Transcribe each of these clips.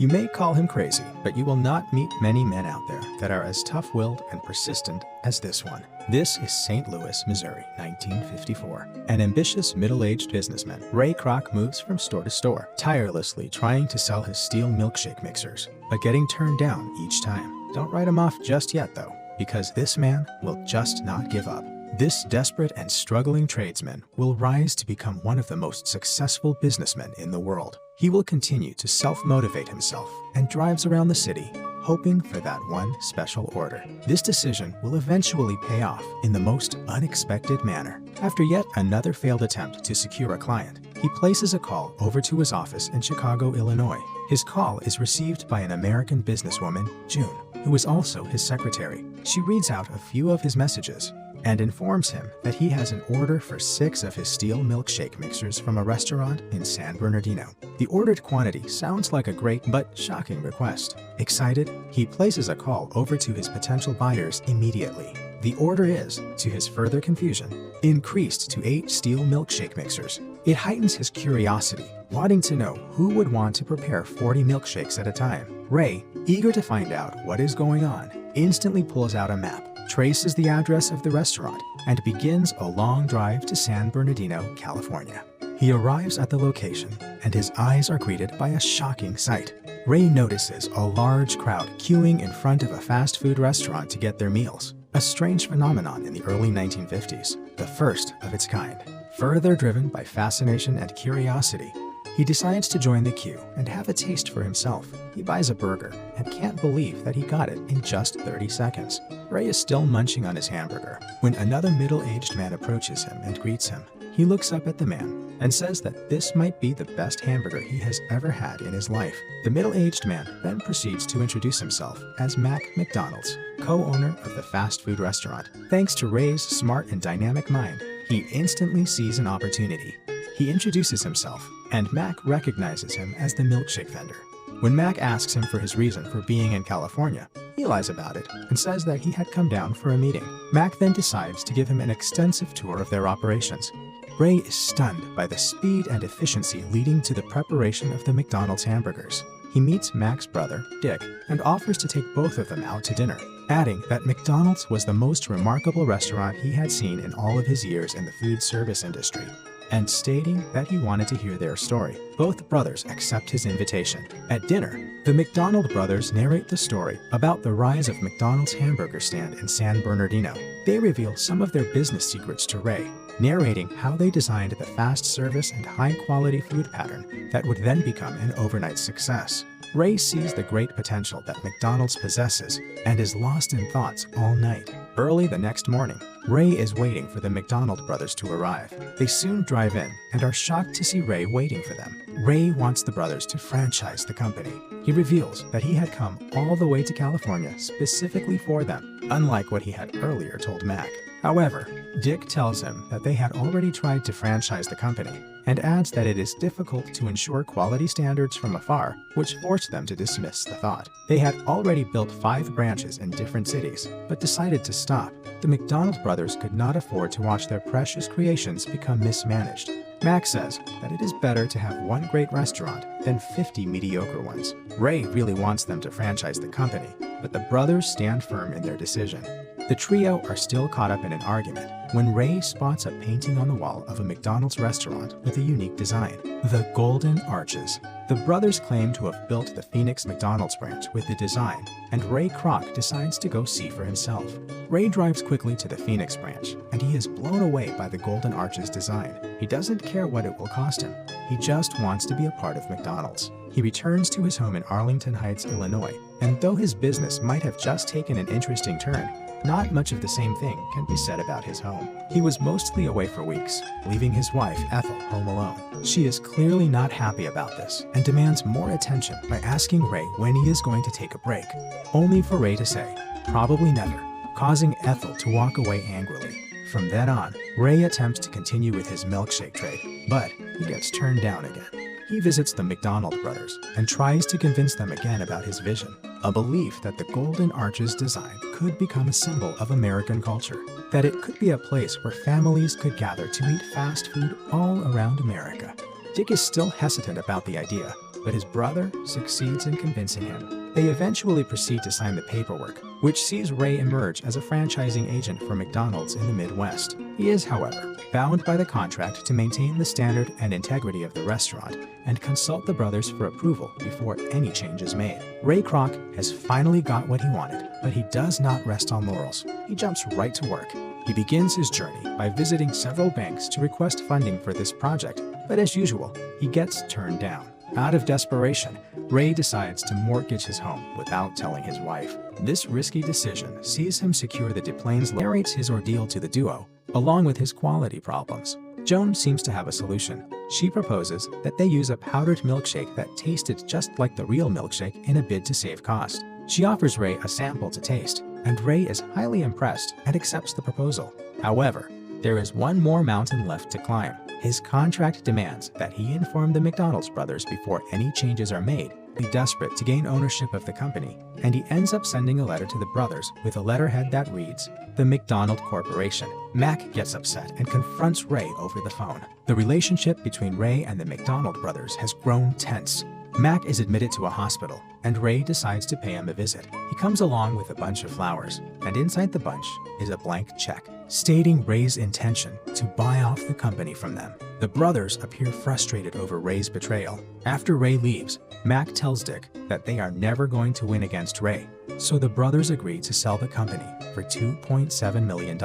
You may call him crazy, but you will not meet many men out there that are as tough-willed and persistent as this one. This is St. Louis, Missouri, 1954. An ambitious middle-aged businessman, Ray Kroc, moves from store to store, tirelessly trying to sell his steel milkshake mixers, but getting turned down each time. Don't write him off just yet, though, because this man will just not give up. This desperate and struggling tradesman will rise to become one of the most successful businessmen in the world. He will continue to self-motivate himself and drives around the city, hoping for that one special order. This decision will eventually pay off in the most unexpected manner. After yet another failed attempt to secure a client, he places a call over to his office in Chicago, Illinois. His call is received by an American businesswoman, June, who is also his secretary. She reads out a few of his messages and informs him that he has an order for 6 of his steel milkshake mixers from a restaurant in San Bernardino. The ordered quantity sounds like a great but shocking request. Excited, he places a call over to his potential buyers immediately. The order is, to his further confusion, increased to 8 steel milkshake mixers. It heightens his curiosity, wanting to know who would want to prepare 40 milkshakes at a time. Ray, eager to find out what is going on, instantly pulls out a map, traces the address of the restaurant, and begins a long drive to San Bernardino, California. He arrives at the location, and his eyes are greeted by a shocking sight. Ray notices a large crowd queuing in front of a fast food restaurant to get their meals, a strange phenomenon in the early 1950s, the first of its kind. Further driven by fascination and curiosity, he decides to join the queue and have a taste for himself. He buys a burger and can't believe that he got it in just 30 seconds. Ray is still munching on his hamburger when another middle-aged man approaches him and greets him. He looks up at the man and says that this might be the best hamburger he has ever had in his life. The middle-aged man then proceeds to introduce himself as Mac McDonald's, co-owner of the fast food restaurant. Thanks to Ray's smart and dynamic mind, he instantly sees an opportunity. He introduces himself, and Mac recognizes him as the milkshake vendor. When Mac asks him for his reason for being in California, he lies about it and says that he had come down for a meeting. Mac then decides to give him an extensive tour of their operations. Ray is stunned by the speed and efficiency leading to the preparation of the McDonald's hamburgers. He meets Mac's brother, Dick, and offers to take both of them out to dinner, adding that McDonald's was the most remarkable restaurant he had seen in all of his years in the food service industry, and stating that he wanted to hear their story. Both brothers accept his invitation. At dinner, the McDonald brothers narrate the story about the rise of McDonald's hamburger stand in San Bernardino. They reveal some of their business secrets to Ray, narrating how they designed the fast service and high-quality food pattern that would then become an overnight success. Ray sees the great potential that McDonald's possesses and is lost in thoughts all night. Early the next morning, Ray is waiting for the McDonald brothers to arrive. They soon drive in and are shocked to see Ray waiting for them. Ray wants the brothers to franchise the company. He reveals that he had come all the way to California specifically for them, unlike what he had earlier told Mac. However, Dick tells him that they had already tried to franchise the company and adds that it is difficult to ensure quality standards from afar, which forced them to dismiss the thought. They had already built 5 branches in different cities, but decided to stop. The McDonald brothers could not afford to watch their precious creations become mismanaged. Mac says that it is better to have one great restaurant than 50 mediocre ones. Ray really wants them to franchise the company, but the brothers stand firm in their decision. The trio are still caught up in an argument when Ray spots a painting on the wall of a McDonald's restaurant with a unique design, the Golden Arches. The brothers claim to have built the Phoenix McDonald's branch with the design, and Ray Kroc decides to go see for himself. Ray drives quickly to the Phoenix branch, and he is blown away by the Golden Arches design. He doesn't care what it will cost him. He just wants to be a part of McDonald's. He returns to his home in Arlington Heights, Illinois, and though his business might have just taken an interesting turn, not much of the same thing can be said about his home. He was mostly away for weeks, leaving his wife, Ethel, home alone. She is clearly not happy about this and demands more attention by asking Ray when he is going to take a break, only for Ray to say, "Probably never," causing Ethel to walk away angrily. From then on, Ray attempts to continue with his milkshake trade, but he gets turned down again. He visits the McDonald brothers and tries to convince them again about his vision, a belief that the Golden Arches design could become a symbol of American culture, that it could be a place where families could gather to eat fast food all around America. Dick is still hesitant about the idea, but his brother succeeds in convincing him. They eventually proceed to sign the paperwork, which sees Ray emerge as a franchising agent for McDonald's in the Midwest. He is, however, bound by the contract to maintain the standard and integrity of the restaurant and consult the brothers for approval before any change is made. Ray Kroc has finally got what he wanted, but he does not rest on laurels. He jumps right to work. He begins his journey by visiting several banks to request funding for this project, but as usual, he gets turned down. Out of desperation, Ray decides to mortgage his home without telling his wife. This risky decision sees him secure the Deplanes, narrates his ordeal to the duo, along with his quality problems. Joan seems to have a solution. She proposes that they use a powdered milkshake that tasted just like the real milkshake in a bid to save cost. She offers Ray a sample to taste, and Ray is highly impressed and accepts the proposal. However, there is one more mountain left to climb. His contract demands that he inform the McDonald's brothers before any changes are made. He's desperate to gain ownership of the company, and he ends up sending a letter to the brothers with a letterhead that reads, "The McDonald Corporation." Mac gets upset and confronts Ray over the phone. The relationship between Ray and the McDonald brothers has grown tense. Mac is admitted to a hospital, and Ray decides to pay him a visit. He comes along with a bunch of flowers, and inside the bunch is a blank check, stating Ray's intention to buy off the company from them. The brothers appear frustrated over Ray's betrayal. After Ray leaves, Mac tells Dick that they are never going to win against Ray, so the brothers agree to sell the company for $2.7 million.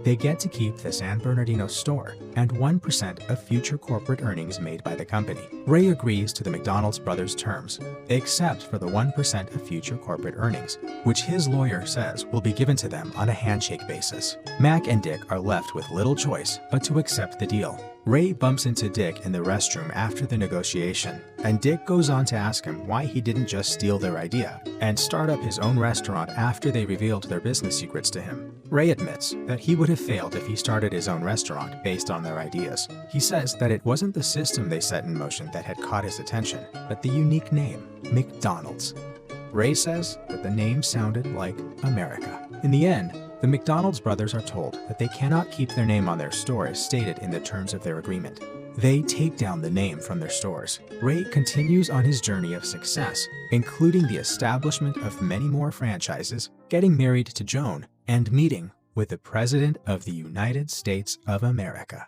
They get to keep the San Bernardino store and 1% of future corporate earnings made by the company. Ray agrees to the McDonald's brothers' terms, except for the 1% of future corporate earnings, which his lawyer says will be given to them on a handshake basis. Mac and Dick are left with little choice but to accept the deal. Ray bumps into Dick in the restroom after the negotiation, and Dick goes on to ask him why he didn't just steal their idea and start up his own restaurant after they revealed their business secrets to him. Ray admits that he would have failed if he started his own restaurant based on their ideas. He says that it wasn't the system they set in motion that had caught his attention, but the unique name, McDonald's. Ray says that the name sounded like America. In the end, the McDonald's brothers are told that they cannot keep their name on their store as stated in the terms of their agreement. They take down the name from their stores. Ray continues on his journey of success, including the establishment of many more franchises, getting married to Joan, and meeting with the President of the United States of America.